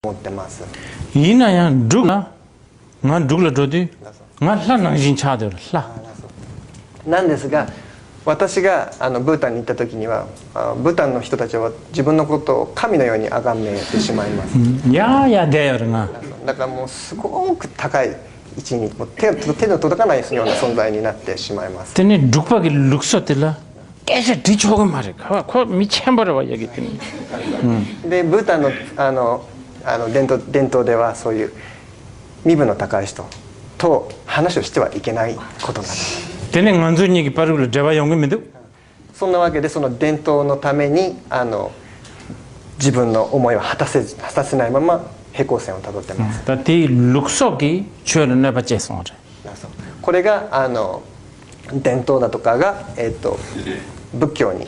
思ってます。いいなやん、ドゥな。がドゥラドゥ。がラナジンチャードル。なんですが、私がブータンに行った時には、ブータンの人たちは自分のことを神のように崇めてしまいます。いやいやでやるな。だからもうすごく高い位置に、もう手の届かないような存在になってしまいます。でね、ドゥパギルクソテラ。ケシディチョウがまれ。これ見ちゃんばらはやげてね。で、ブータンの伝統ではそういう身分の高い人と話をしてはいけないことなんです。でね、ガンズニギパルルジャワヨングメド。そんなわけで、その伝統のために自分の思いを果たせないまま平行線をたどってます。だってルクソキチュールネバチェソンジ。これが伝統だとかが仏教に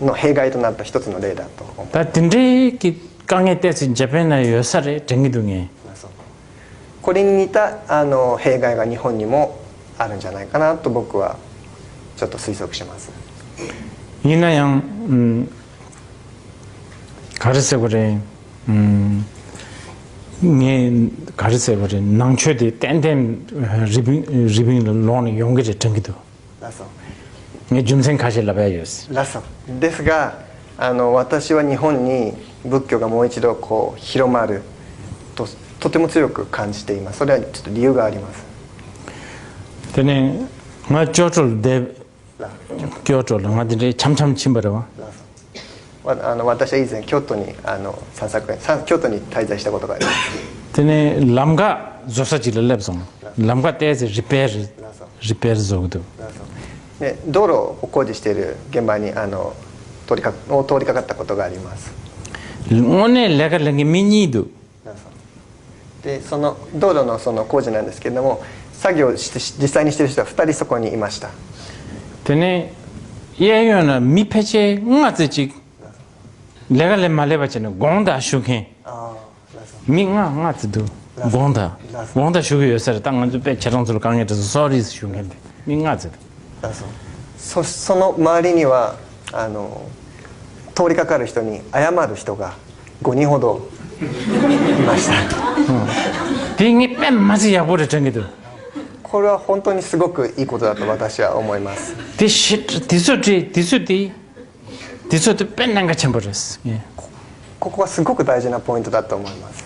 の弊害となった一つの例だと思います。だってね、考えてジャパンの良さでジャンギドン。これに似た弊害が日本にもあるんじゃないかなと僕はちょっと推測します。いいなやん、가르쳐 그래. 네 가르쳐 그래. 낭초대 땡땡 리빙 론 용게제 정기도. 라서. 네 중생 가실라 봐요스. 라서. ですが私は日本に仏教がもう一度こう広まるとても強く感じています。それはちょっと理由があります。でね、ま저절 대 교절 나한테 참참 침바라와. 私は以前京都に京都に滞在したことがあります。でね、람가 조사지를 랩송. 람가 때에서 리페어 조도. で道路を工事している現場に通りかかったことがあります。오늘 내가 랭게 미니도. でその道路のその工事なんですけれども、作業して実際にしている人は2人そこにいました。でね、예요나 미페체 응아지지 내가 내 말해 봤잖아. 공다 슈킨. 미가 응아지도 공다 슈기 요새 땅은 좀 배처럼들 강에서 소리스 슈긴데 미가지. その周りには通りかかる人に謝る人が5人ほどいました。これは本当にすごくいいことだと私は思います。ここはすごく大事なポイントだと思います。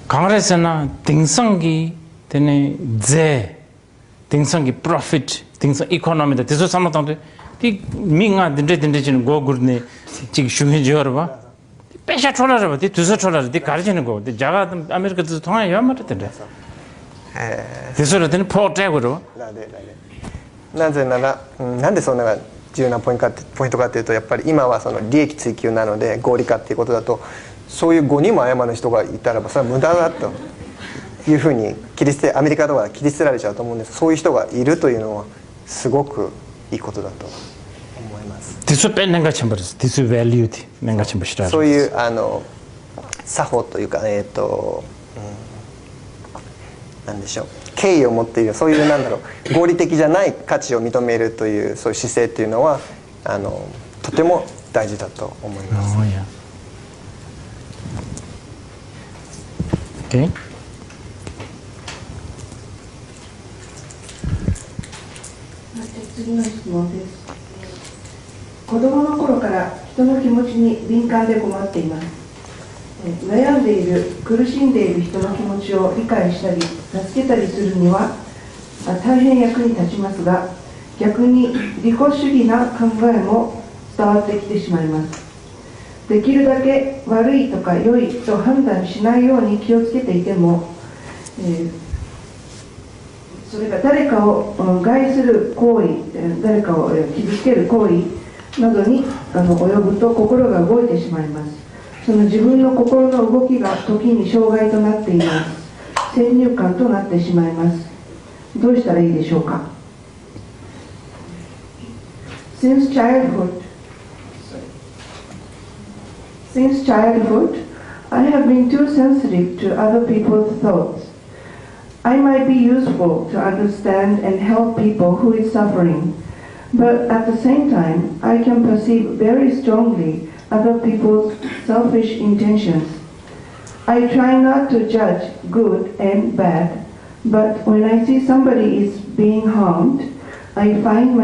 강화에서나 등성기 되네 제 등성기 profit 등성 이코노미다 대소 삼았던데 이 민가 든든든지는 고구르네 지금 중요해져 봐. 빼샤 촐라라 봐. 두서 촐라라. 네 가르치는 거. 자가 아메리카도 통화해야 말했던데. 대소를 되는 포트하고로. なぜなら、なんでそんな重要なポイントかというと、やっぱり今はその利益追求なので合理化っていうことだと、そういう5人も謝る人がいたらばそれは無駄だというふうにアメリカとか切り捨てられちゃうと思うんです。そういう人がいるというのはすごくいいことだと思います。そういう作法というかなんでしょう、敬意を持っている、そういう合理的じゃない価値を認めるというそういう姿勢というのはとても大事だと思います。次の質問です。子供の頃から人の気持ちに敏感で困っています。悩んでいる、苦しんでいる人の気持ちを理解したり助けたりするには大変役に立ちますが、逆に利己主義な考えも伝わってきてしまいます。できるだけ悪いとか良いと判断しないように気をつけていても、それが誰かを害する行為、誰かを傷つける行為などに及ぶと心が動いてしまいます。その自分の心の動きが時に障害となっています。先入観となってしまいます。どうしたらいいでしょうか。 Since childhood, I have been too sensitive to other people's thoughts. I might be useful to understand and help people who is suffering, but at the same time, I can perceive very strongly other people's selfish intentions. I try not to judge good and bad, but when I see somebody is being harmed, I find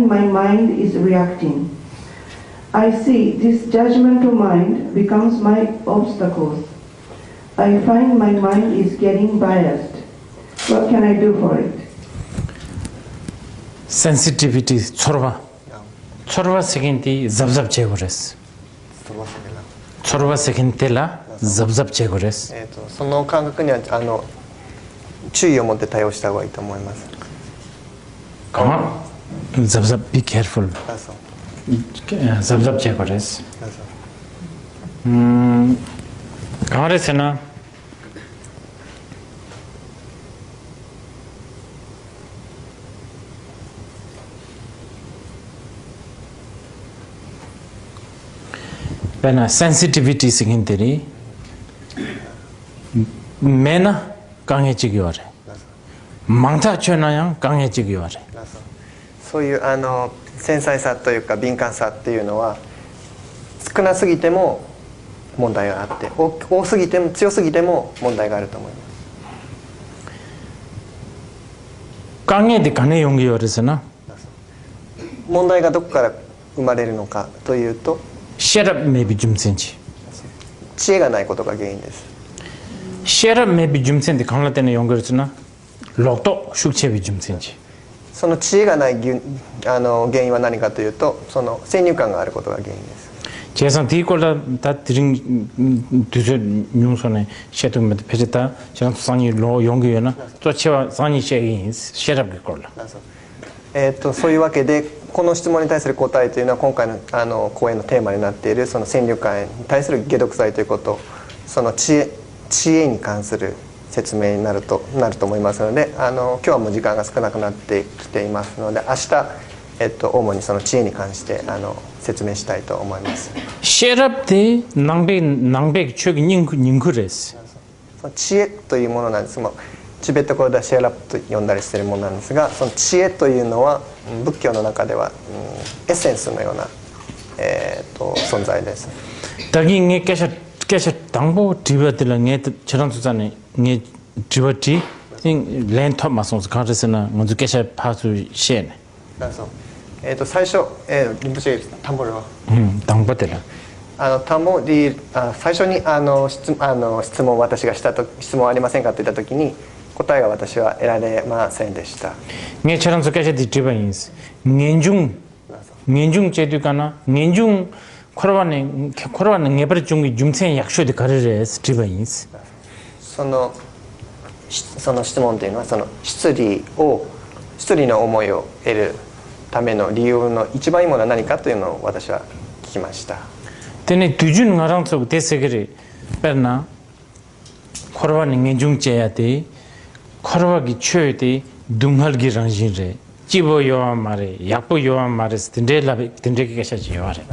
my mind is reacting. I see this judgmental mind becomes my obstacles. I find my mind is getting biased. What can I do for it? Sensitivity chorwa sekinti zabzab chegores. chorwa sekintela zabzab chegores. その感覚には注意を持って対応した方がいいと思います。zabzab be careful. あ、そう。 zabzab chegores. 가만히서나 베나 sensitivity 생긴들이 매나 강해지기 와래. 망타 쳐나양 강해지기 와래. そういう繊細さというか敏感さっていうのは少なすぎても問題があって多すぎても強すぎても問題があると思います。 강해で金용기 어려서나 問題がどこから生まれるのかというと shut up maybe 좀 센지. 知恵がないことが原因です。 shut up maybe 좀 센데 강할 때는 용기 어려서나 록도 숙체비 좀 센지. その知恵がない原因は何かというとその先入観があることが原因です。 제가 디콜라 다 드링 두저 뉴스네 셰토메 페제타 제가 상이 로 용기나 또 제가 상이 셰인 셰랍게 콜라. そういうわけでこの質問に対する答えというのは今回の講演のテーマになっているその先入観に対する解毒剤ということその知恵に関する説明になると思いますので今日はもう時間が少なくなってきていますので明日、主にその知恵に関して説明したいと思います。 셰랍데 낭백 최기 닝크레스. その知恵というものなんです。チベット語ではシェラップと呼んだりしているものなんですがその知恵というのは仏教の中ではエッセンスのような、存在です。 다기 게 깨셔 당보 디버들라 게 저런 수자네 게 디버티 렌터 마송스 카르스나 먼저 깨셔 파수 셰네. 最初、リンポチェタンボルは 당보들라. 最初に質問を私がしたと質問ありませんかと言った時に答えが私は得られませんでした。 게 저런 수 깨셔 디트바인스. 겐중 제두가나 겐중 코로나는 예벌 중에 줌센 약쇼で 가르레스 디바인스. その質問というのはその質理の思いを得るための理由の一番いいものは何かというのを私は聞きました。 テ두준 가랑서 대세그리 빼나 코로나는 겐중제야데 코로나기 최대 둥할기 랑진레 지보요아 말에 약보요아 말에서 든데게 계셔지요 아래.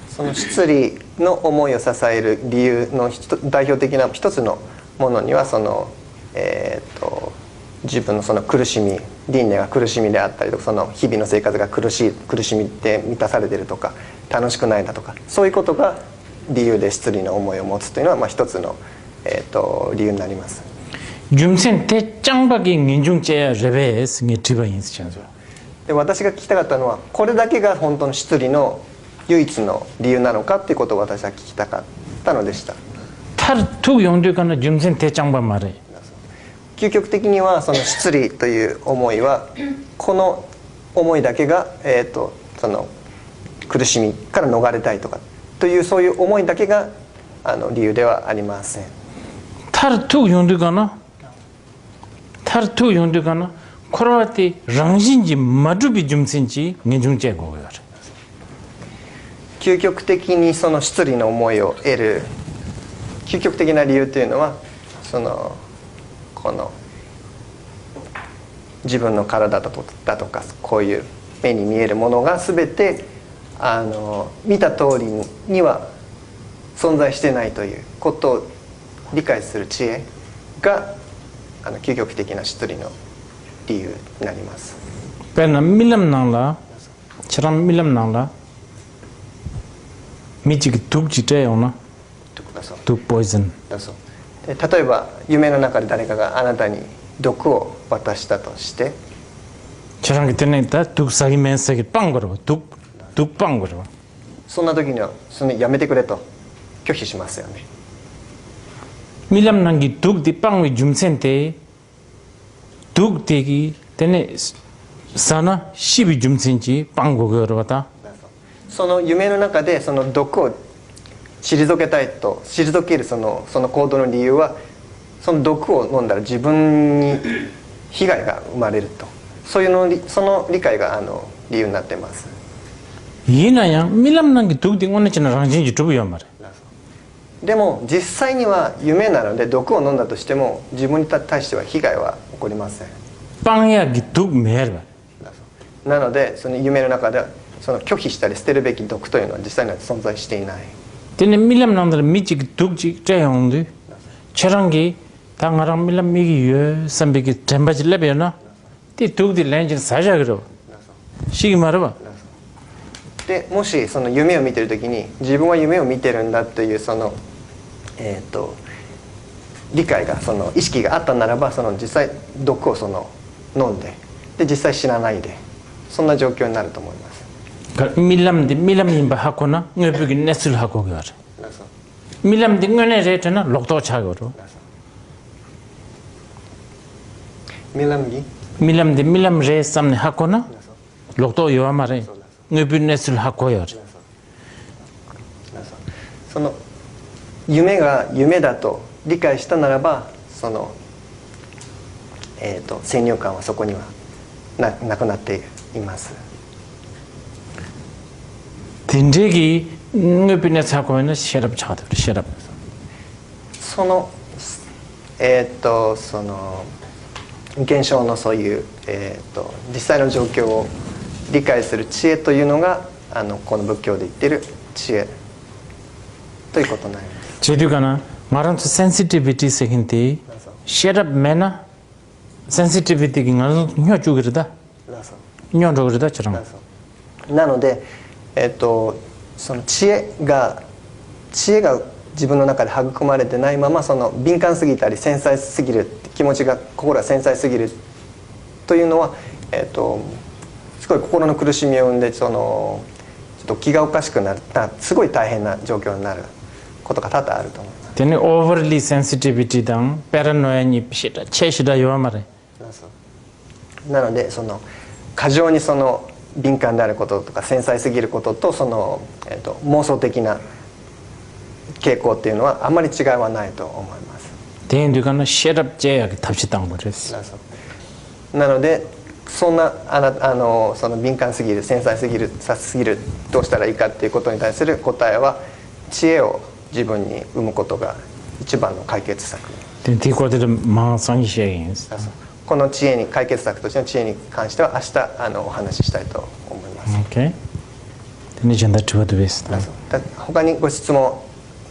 その質理の思いを支える理由の代表的な一つのものにはその、自分のその苦しみ輪廻が苦しみであったりとかその日々の生活が苦しみで満たされているとか楽しくないだとかそういうことが理由で質理の思いを持つというのは一つの、理由になります。 줌센 대짱박이 겐중제야 레베스 게 디바인스 찬소. で私が聞きたかったのはこれだけが本当の質理の唯一の理由なのかということを私は聞きたかったのでした。 타르투 용도가나 줌센 대짱박 말에. 究極的にはその質理という思いはこの思いだけが、その苦しみから逃れたいとかというそういう思いだけが理由ではありません。 타르투 용도가나 코로나티 랑진지 마두비 줌센지 겐중제 고요. 究極的にその質理の思いを得る究極的な理由というのはこの自分の体だとかこういう目に見えるものが全て見た通りには存在してないということを理解する知恵が究極的な質理の理由になります。 ペナミラムナンラチラミラムナンラミチキトゥクチテヨナだそう tuk poison だそうで例えば夢の中で誰かがあなたに毒を渡したとして 저랑 그때는 다 tuk sagi men sagi 빵 걸어 tuk 빵 걸어 そんな時にはそのやめてくれと拒否しますよね 미람 난기 tuk di 빵 위 줌센테 tuk 되기 때문에 sana 12 줌센지 빵 거기로 왔다 その夢の中でその毒を退けたいと退けるその行動の理由はその毒を飲んだら自分に被害が生まれるとそういうのその理解が理由になっています 이나야 미람 난기 tuk di 오늘 지나 랑진지 두부야 말해 でも実際には夢なので毒を飲んだとしても自分に対しては被害は起こりません 빵이야 기 tuk 매르 なのでその夢の中ではその拒否したり捨てるべき毒というのは実際には存在していない 때문에 미람 난들 미지 tuk지 째용도 저랑기 당하랑 미람 미기 유 삼비기 템바지 레베나 티 tuk디 렌진 사자 그러 시기 말아봐 でもしその夢を見てる時に自分は夢を見てるんだというその理解がその意識があったならばその実際毒をその飲んで実際死なないでそんな状況になると思います 밀람디 하거나 뇌벽이 넷을 하고 그래 밀람디 뇌내 레트나 록도 차고로 밀람 레 삼네 하거나 록도 요아 말에 뇌벽 넷을 하고요 その夢が夢だと理解したならばその先入観はそこにはなくなっています 딘데기 뇌벽 하고 있는 셔럽 차도 셔럽 そのその現象のそういう実際の状況を理解する知恵というのがこの仏教で言っている知恵ということになります 제두가나 말한 sensitivity 세긴데 셔럽 매나 sensitivity가 나는 녀주 그러다 녀도 그러다 저랑 なのでその知恵が自分の中で育まれてないままその敏感すぎたり繊細すぎる心が繊細すぎるというのはすごい心の苦しみを生んでちょっと気がおかしくなるすごい大変な状況になることが多々あると思います。 되네 overly sensitivity 당 paranoia 피시다 체시다 요 말에 なのでその過剰にその敏感であることとか繊細すぎることとその妄想的な傾向っていうのはあんまり違いはないと思います。 대인들과는 셔럽 제약 답시당 버렸어 なのでそんなその敏感すぎる繊細すぎるどうしたらいいかっていうことに対する答えは知恵を自分に生むことが一番の解決策。 대디고들 망상이 시행했어 この知恵に解決策としての知恵に関しては明日お話ししたいと思います。 오케이. 근데 전다 주어도 베스트. 他にご質問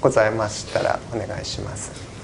ございましたらお願いします。